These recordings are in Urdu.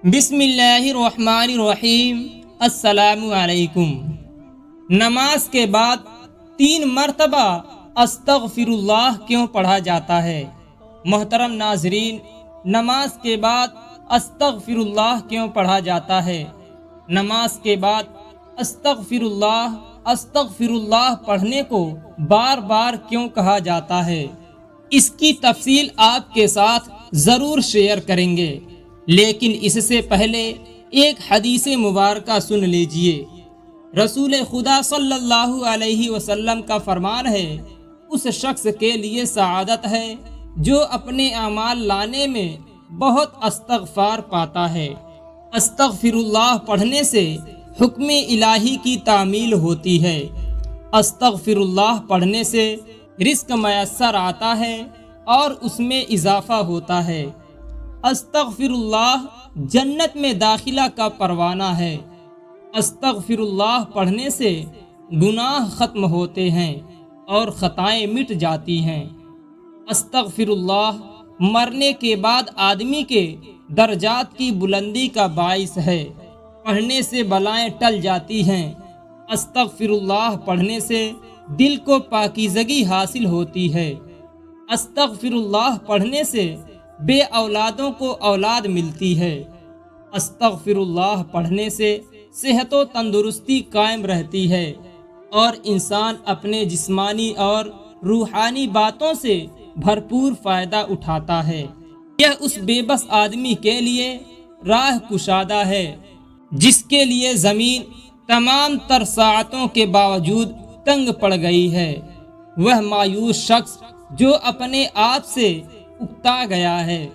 بسم اللہ الرحمن الرحیم۔ السلام علیکم۔ نماز کے بعد 3 مرتبہ استغفر اللہ کیوں پڑھا جاتا ہے؟ محترم ناظرین، نماز کے بعد استغفر اللہ کیوں پڑھا جاتا ہے؟ نماز کے بعد استغفر اللہ پڑھنے کو بار بار کیوں کہا جاتا ہے؟ اس کی تفصیل آپ کے ساتھ ضرور شیئر کریں گے، لیکن اس سے پہلے ایک حدیث مبارکہ سن لیجئے۔ رسول خدا صلی اللہ علیہ وسلم کا فرمان ہے، اس شخص کے لیے سعادت ہے جو اپنے اعمال لانے میں بہت استغفار پاتا ہے۔ استغفر اللہ پڑھنے سے حکم الہی کی تعمیل ہوتی ہے۔ استغفر اللہ پڑھنے سے رزق میسر آتا ہے اور اس میں اضافہ ہوتا ہے۔ استغفر اللہ جنت میں داخلہ کا پروانہ ہے۔ استغفر اللہ پڑھنے سے گناہ ختم ہوتے ہیں اور خطائیں مٹ جاتی ہیں۔ استغفر اللہ مرنے کے بعد آدمی کے درجات کی بلندی کا باعث ہے۔ پڑھنے سے بلائیں ٹل جاتی ہیں۔ استغفر اللہ پڑھنے سے دل کو پاکیزگی حاصل ہوتی ہے۔ استغفر اللہ پڑھنے سے بے اولادوں کو اولاد ملتی ہے۔ استغفر اللہ پڑھنے سے صحت و تندرستی قائم رہتی ہے اور انسان اپنے جسمانی اور روحانی باتوں سے بھرپور فائدہ اٹھاتا ہے۔ یہ اس بے بس آدمی کے لیے راہ کشادہ ہے جس کے لیے زمین تمام تر ساعتوں کے باوجود تنگ پڑ گئی ہے۔ وہ مایوس شخص جو اپنے آپ سے اکتا گیا ہے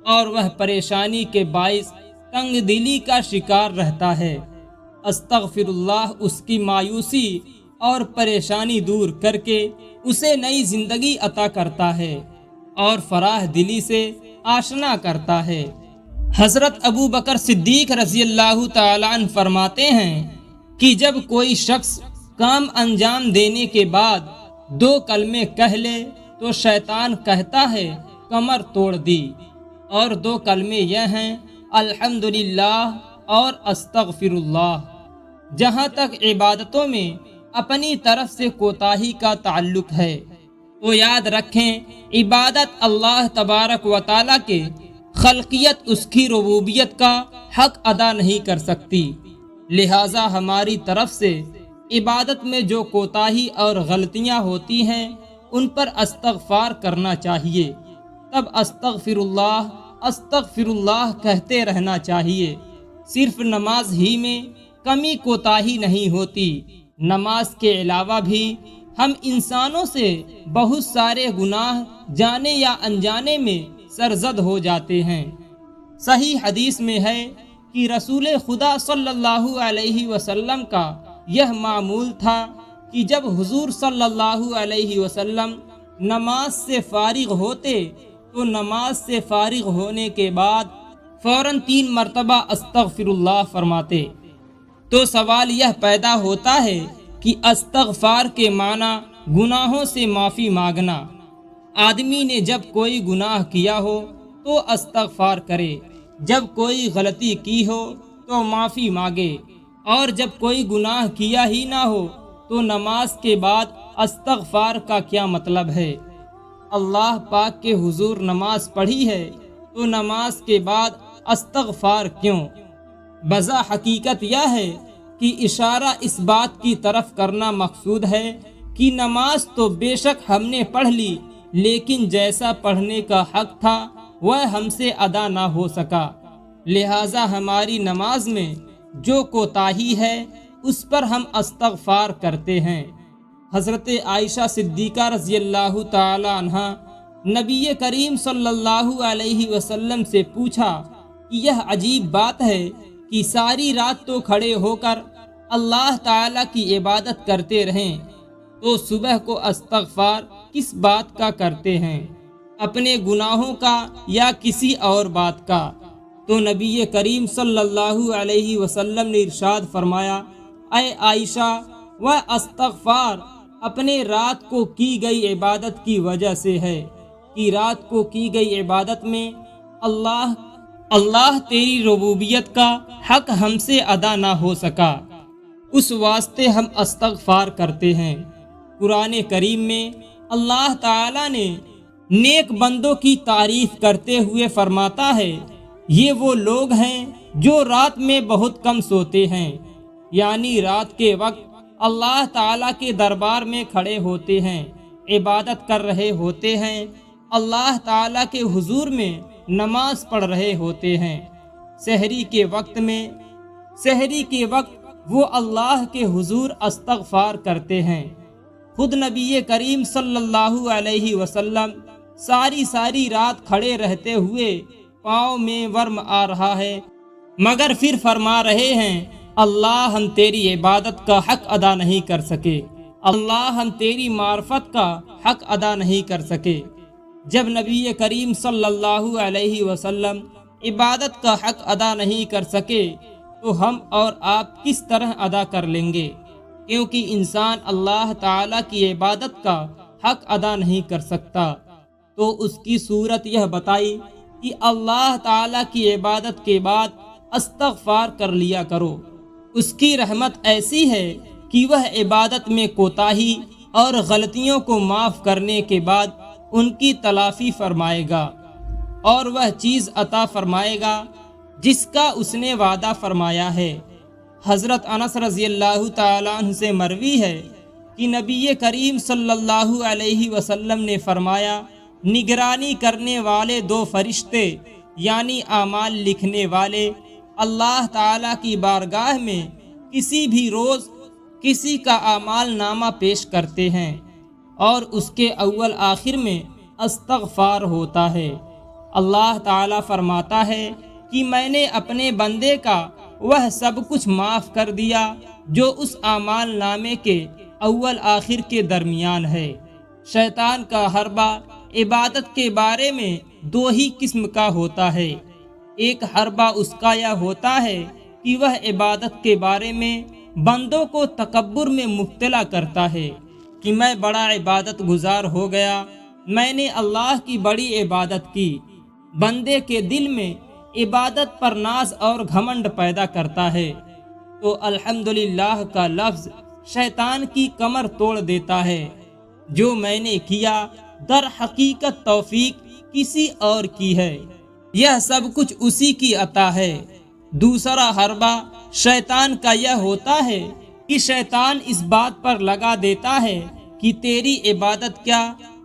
اور وہ پریشانی کے باعث تنگ دلی کا شکار رہتا ہے۔ استغفر اللہ اس کی مایوسی اور پریشانی دور کر کے اسے نئی زندگی عطا کرتا ہے اور فراح دلی سے آشنا کرتا ہے۔ حضرت ابو بکر صدیق رضی اللہ تعالیٰ عنہ فرماتے ہیں کہ جب کوئی شخص کام انجام دینے کے بعد 2 کلمے کہہ لے تو شیطان کہتا ہے کمر توڑ دی، اور 2 کلمے یہ ہیں الحمدللہ اور استغفر اللہ۔ جہاں تک عبادتوں میں اپنی طرف سے کوتاہی کا تعلق ہے تو یاد رکھیں، عبادت اللہ تبارک و تعالیٰ کے خلقیت اس کی ربوبیت کا حق ادا نہیں کر سکتی، لہٰذا ہماری طرف سے عبادت میں جو کوتاہی اور غلطیاں ہوتی ہیں ان پر استغفار کرنا چاہیے۔ تب استغفر اللہ کہتے رہنا چاہیے۔ صرف نماز ہی میں کمی کوتاہی نہیں ہوتی، نماز کے علاوہ بھی ہم انسانوں سے بہت سارے گناہ جانے یا انجانے میں سرزد ہو جاتے ہیں۔ صحیح حدیث میں ہے کہ رسول خدا صلی اللہ علیہ وسلم کا یہ معمول تھا کہ جب حضور صلی اللہ علیہ وسلم نماز سے فارغ ہوتے تو نماز سے فارغ ہونے کے بعد فوراً 3 مرتبہ استغفر اللہ فرماتے۔ تو سوال یہ پیدا ہوتا ہے کہ استغفار کے معنی گناہوں سے معافی مانگنا۔ آدمی نے جب کوئی گناہ کیا ہو تو استغفار کرے، جب کوئی غلطی کی ہو تو معافی مانگے، اور جب کوئی گناہ کیا ہی نہ ہو تو نماز کے بعد استغفار کا کیا مطلب ہے؟ اللہ پاک کے حضور نماز پڑھی ہے تو نماز کے بعد استغفار کیوں؟ بذا حقیقت یہ ہے کہ اشارہ اس بات کی طرف کرنا مقصود ہے کہ نماز تو بے شک ہم نے پڑھ لی، لیکن جیسا پڑھنے کا حق تھا وہ ہم سے ادا نہ ہو سکا، لہٰذا ہماری نماز میں جو کوتاہی ہے اس پر ہم استغفار کرتے ہیں۔ حضرت عائشہ صدیقہ رضی اللہ تعالی عنہا نبی کریم صلی اللہ علیہ وسلم سے پوچھا کہ یہ عجیب بات ہے کہ ساری رات تو کھڑے ہو کر اللہ تعالی کی عبادت کرتے رہیں، تو صبح کو استغفار کس بات کا کرتے ہیں، اپنے گناہوں کا یا کسی اور بات کا؟ تو نبی کریم صلی اللہ علیہ وسلم نے ارشاد فرمایا، اے عائشہ، وہ استغفار اپنے رات کو کی گئی عبادت کی وجہ سے ہے کہ رات کو کی گئی عبادت میں اللہ اللہ تیری ربوبیت کا حق ہم سے ادا نہ ہو سکا، اس واسطے ہم استغفار کرتے ہیں۔ قرآن کریم میں اللہ تعالیٰ نے نیک بندوں کی تعریف کرتے ہوئے فرماتا ہے، یہ وہ لوگ ہیں جو رات میں بہت کم سوتے ہیں، یعنی رات کے وقت اللہ تعالیٰ کے دربار میں کھڑے ہوتے ہیں، عبادت کر رہے ہوتے ہیں، اللہ تعالیٰ کے حضور میں نماز پڑھ رہے ہوتے ہیں۔ سحری کے وقت وہ اللہ کے حضور استغفار کرتے ہیں۔ خود نبی کریم صلی اللہ علیہ وسلم ساری رات کھڑے رہتے ہوئے پاؤں میں ورم آ رہا ہے، مگر پھر فرما رہے ہیں، اللہ ہم تیری عبادت کا حق ادا نہیں کر سکے، اللہ ہم تیری معرفت کا حق ادا نہیں کر سکے۔ جب نبی کریم صلی اللہ علیہ وسلم عبادت کا حق ادا نہیں کر سکے تو ہم اور آپ کس طرح ادا کر لیں گے؟ کیونکہ انسان اللہ تعالیٰ کی عبادت کا حق ادا نہیں کر سکتا، تو اس کی صورت یہ بتائی کہ اللہ تعالیٰ کی عبادت کے بعد استغفار کر لیا کرو۔ اس کی رحمت ایسی ہے کہ وہ عبادت میں کوتاہی اور غلطیوں کو معاف کرنے کے بعد ان کی تلافی فرمائے گا، اور وہ چیز عطا فرمائے گا جس کا اس نے وعدہ فرمایا ہے۔ حضرت انس رضی اللہ تعالیٰ عنہ سے مروی ہے کہ نبی کریم صلی اللہ علیہ وسلم نے فرمایا، نگرانی کرنے والے دو فرشتے یعنی اعمال لکھنے والے اللہ تعالیٰ کی بارگاہ میں کسی بھی روز کسی کا اعمال نامہ پیش کرتے ہیں، اور اس کے اول آخر میں استغفار ہوتا ہے۔ اللہ تعالیٰ فرماتا ہے کہ میں نے اپنے بندے کا وہ سب کچھ معاف کر دیا جو اس اعمال نامے کے اول آخر کے درمیان ہے۔ شیطان کا حربہ عبادت کے بارے میں دو ہی قسم کا ہوتا ہے۔ ایک حربہ اس کا یہ ہوتا ہے کہ وہ عبادت کے بارے میں بندوں کو تکبر میں مبتلا کرتا ہے کہ میں بڑا عبادت گزار ہو گیا، میں نے اللہ کی بڑی عبادت کی۔ بندے کے دل میں عبادت پر ناز اور گھمنڈ پیدا کرتا ہے تو الحمدللہ کا لفظ شیطان کی کمر توڑ دیتا ہے۔ جو میں نے کیا در حقیقت توفیق کسی اور کی ہے، یہ سب کچھ اسی کی عطا ہے۔ دوسرا حربہ شیطان کا یہ ہوتا ہے کہ شیطان اس بات پر لگا دیتا ہے کہ تیری عبادت کیا،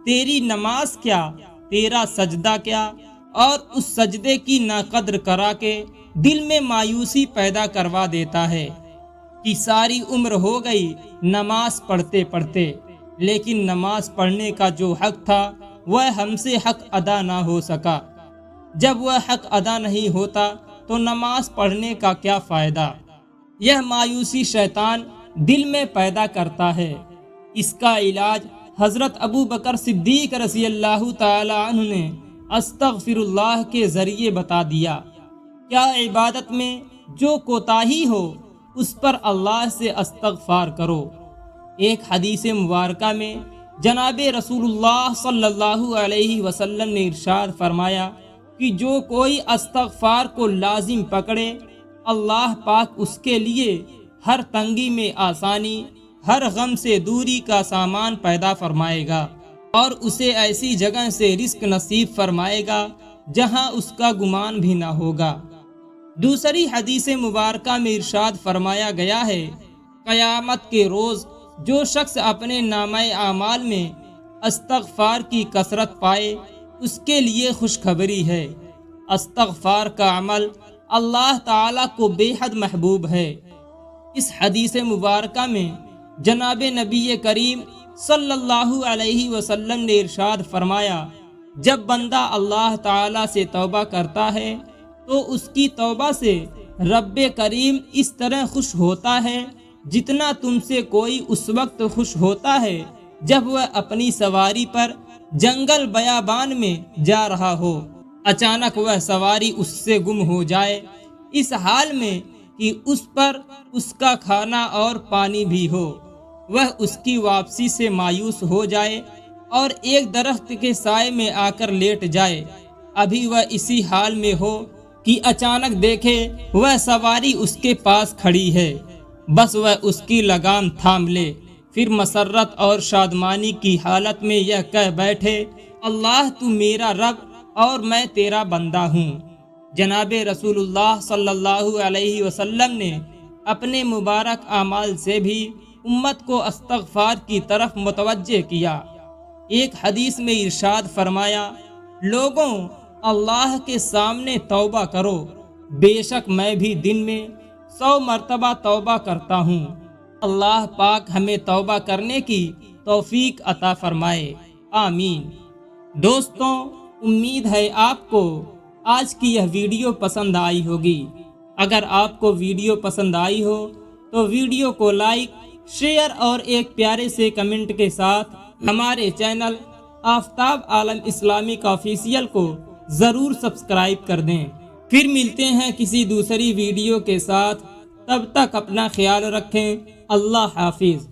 تیری نماز کیا، تیرا سجدہ کیا، اور اس سجدے کی ناقدر کرا کے دل میں مایوسی پیدا کروا دیتا ہے کہ ساری عمر ہو گئی نماز پڑھتے پڑھتے، لیکن نماز پڑھنے کا جو حق تھا وہ ہم سے حق ادا نہ ہو سکا۔ جب وہ حق ادا نہیں ہوتا تو نماز پڑھنے کا کیا فائدہ؟ یہ مایوسی شیطان دل میں پیدا کرتا ہے۔ اس کا علاج حضرت ابو بکر صدیق رضی اللہ تعالی عنہ نے استغفر اللہ کے ذریعے بتا دیا۔ کیا عبادت میں جو کوتاہی ہو اس پر اللہ سے استغفار کرو۔ ایک حدیث مبارکہ میں جناب رسول اللہ صلی اللہ علیہ وسلم نے ارشاد فرمایا کہ جو کوئی استغفار کو لازم پکڑے، اللہ پاک اس کے لیے ہر تنگی میں آسانی، ہر غم سے دوری کا سامان پیدا فرمائے گا، اور اسے ایسی جگہ سے رزق نصیب فرمائے گا جہاں اس کا گمان بھی نہ ہوگا۔ دوسری حدیث مبارکہ میں ارشاد فرمایا گیا ہے، قیامت کے روز جو شخص اپنے نامہ اعمال میں استغفار کی کثرت پائے اس کے لیے خوشخبری ہے۔ استغفار کا عمل اللہ تعالیٰ کو بے حد محبوب ہے۔ اس حدیث مبارکہ میں جناب نبی کریم صلی اللہ علیہ وسلم نے ارشاد فرمایا، جب بندہ اللہ تعالیٰ سے توبہ کرتا ہے تو اس کی توبہ سے رب کریم اس طرح خوش ہوتا ہے جتنا تم سے کوئی اس وقت خوش ہوتا ہے جب وہ اپنی سواری پر جنگل بیابان میں جا رہا ہو، اچانک وہ سواری اس سے گم ہو جائے، اس حال میں کہ اس پر اس کا کھانا اور پانی بھی ہو، وہ اس کی واپسی سے مایوس ہو جائے اور ایک درخت کے سائے میں آ کر لیٹ جائے، ابھی وہ اسی حال میں ہو کہ اچانک دیکھے وہ سواری اس کے پاس کھڑی ہے، بس وہ اس کی لگام تھام لے، پھر مسرت اور شادمانی کی حالت میں یہ کہہ بیٹھے، اللہ تو میرا رب اور میں تیرا بندہ ہوں۔ جناب رسول اللہ صلی اللہ علیہ وسلم نے اپنے مبارک اعمال سے بھی امت کو استغفار کی طرف متوجہ کیا۔ ایک حدیث میں ارشاد فرمایا، لوگوں اللہ کے سامنے توبہ کرو، بے شک میں بھی دن میں 100 مرتبہ توبہ کرتا ہوں۔ اللہ پاک ہمیں توبہ کرنے کی توفیق عطا فرمائے، آمین۔ دوستوں، امید ہے آپ کو آج کی یہ ویڈیو پسند آئی ہوگی۔ اگر آپ کو ویڈیو پسند آئی ہو تو ویڈیو کو لائک، شیئر اور ایک پیارے سے کمنٹ کے ساتھ ہمارے channel Aftab Alam Islamic official کو ضرور سبسکرائب کر دیں۔ پھر ملتے ہیں کسی دوسری ویڈیو کے ساتھ، تب تک اپنا خیال رکھیں، اللہ حافظ۔